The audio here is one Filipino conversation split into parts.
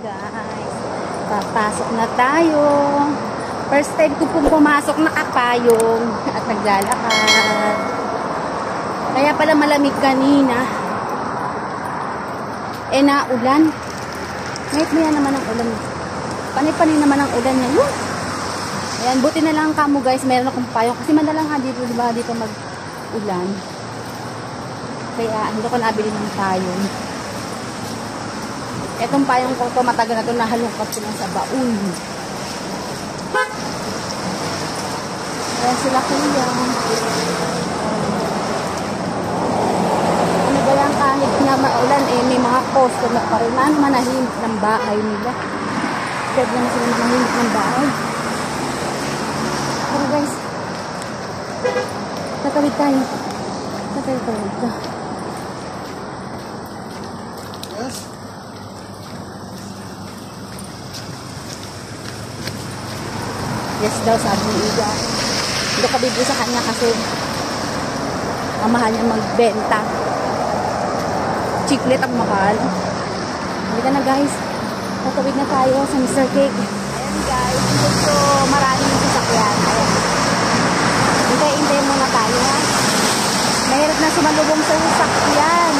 guys, papasok na tayo. First time ko pong pumasok, nakapayong at naglalakad. Kaya pala malamig kanina. Naulan. Ngayon maya naman ang ulan. Panay-panay naman ang ulan ngayon. Ayan, buti na lang kamo guys, meron akong payong. Kasi madalang nga dito, diba, dito mag-ulan. Kaya hindi ko nabili ng payong. Etong payong ko to, matagal na ito, nahalungkat ko lang sa baon. Ayan sila kuya. Ano ba yan, kahit na maulan, may mga customer pa rin. Ano manahimik ng bahay nila. Pwede naman sila manahimik ng bahay. Pero guys, tatawid tayo. Tatawid tayo. Yes. Yes daw, sabi ni Ida. Hindi ka bibili sa kanya kasi ang mahal niya magbenta. Chiclet ang mahal. Halika na guys. Tatawid na tayo sa Mr. Cake. Ayan guys, dito maraming sasakyan. Ayan. Hintay-hintay muna tayo ha. Mahirap na sumalubong sa sasakyan.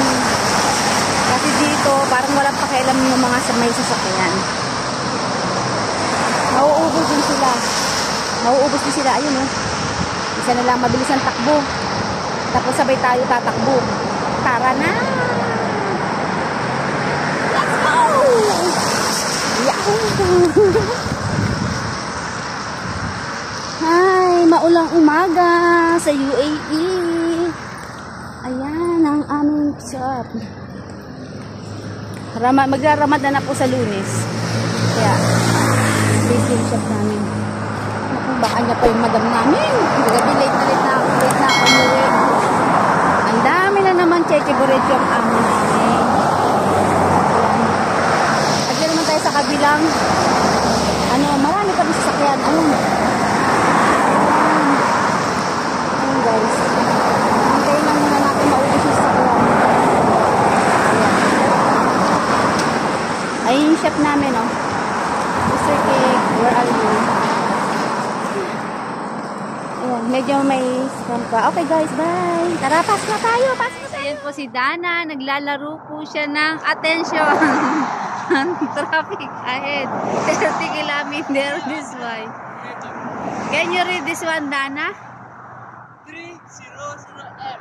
Kasi dito, parang walang pakialam yung mga may sasakyan. Nauubos din sila. Nauubos din sila. Ayun eh. Isa na lang mabilis ang takbo. Tapos sabay tayo tatakbo. Tara na! Let's go! Yahoo! Hi! Maulang umaga sa UAE. Ayan ang aming shop. Magraramad na po sa Lunes. Kaya, same shop namin. Baka niya pa yung madam namin. Gabi, late na ako umuwi. Ang dami na naman cheche-buret yung amo namin. At naman tayo sa kabilang. Marami kami sasakyan. Ayun guys. Hintayin lang muna natin maubos yung sasakyan. Ayun yung shop namin, oh. Mr. Cake, where are you? Ayan, medyo may scam pa. Okay guys, bye! Tara, pass na tayo! Ayan po si Dana, naglalaro po siya ng attention. Traffic ahead. 30 kilometer this way. Can you read this one, Dana? 300M.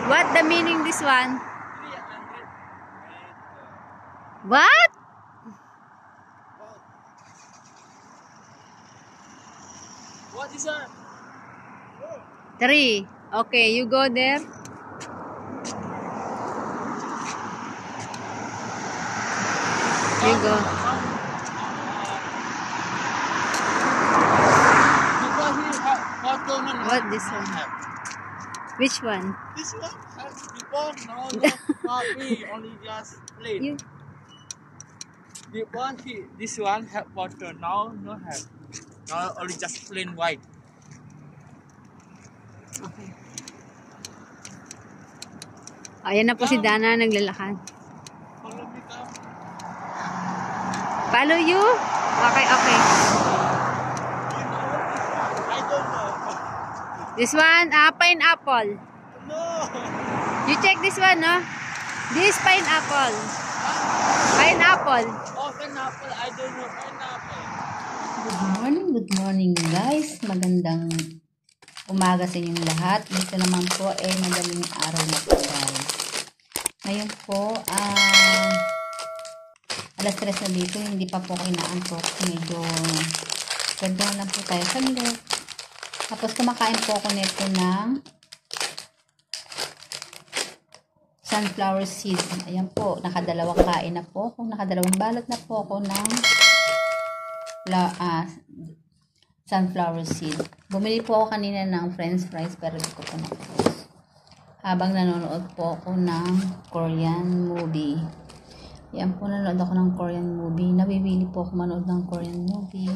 What the meaning this one? 300. What? What is that? 3. Okay, you go there. You go. What this one? Which one? This one has before, no, coffee, only just plain. This one have water, now no have. Now only just plain white. Okay. Ayan na po si Dana naglalakad. Follow me, come. Follow you? Okay, okay. I don't know. This one, pineapple. No. You check this one, no? This pineapple. Pineapple. Oh, pineapple. I don't know pineapple. Good morning guys. Magandang umaga sa inyong lahat. Dito naman po madaling araw na po guys. Ngayon po, alas 3 na dito, hindi pa po kinaantok. Medyo ganda lang po tayo saglit. Tapos kumakain po ako nito ng sunflower seed. Ayan po, nakadalawang kain na po ako. Nakadalawang balot na po ako ng sunflower seed. Bumili po ako kanina ng french fries pero hindi ko po na-post. Habang nanonood po ako ng Korean movie. Yan po, nanonood ako ng Korean movie. Nabibili po ako manood ng Korean movie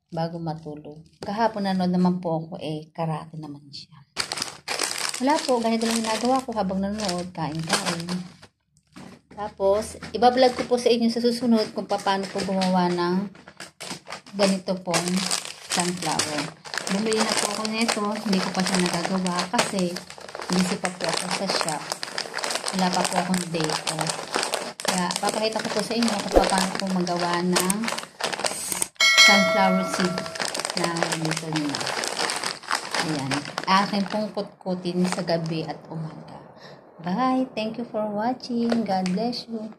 bago matulog. Kahapon nanood naman po ako karate naman siya. Wala po, ganito lang ginagawa ko habang nanonood, kain-kain. Tapos, ibablog ko po sa inyo sa susunod kung paano po gumawa ng ganito pong sunflower. Bumili na po ako nito. Hindi ko pa siya nagagawa kasi busy pa po ako sa shop. Wala pa po akong day off. Kaya, papakita ko po sa inyo kung paano po magawa ng sunflower seed na dito nila. Ayan. Akin pong kutkutin sa gabi at umaga. Bye. Thank you for watching. God bless you.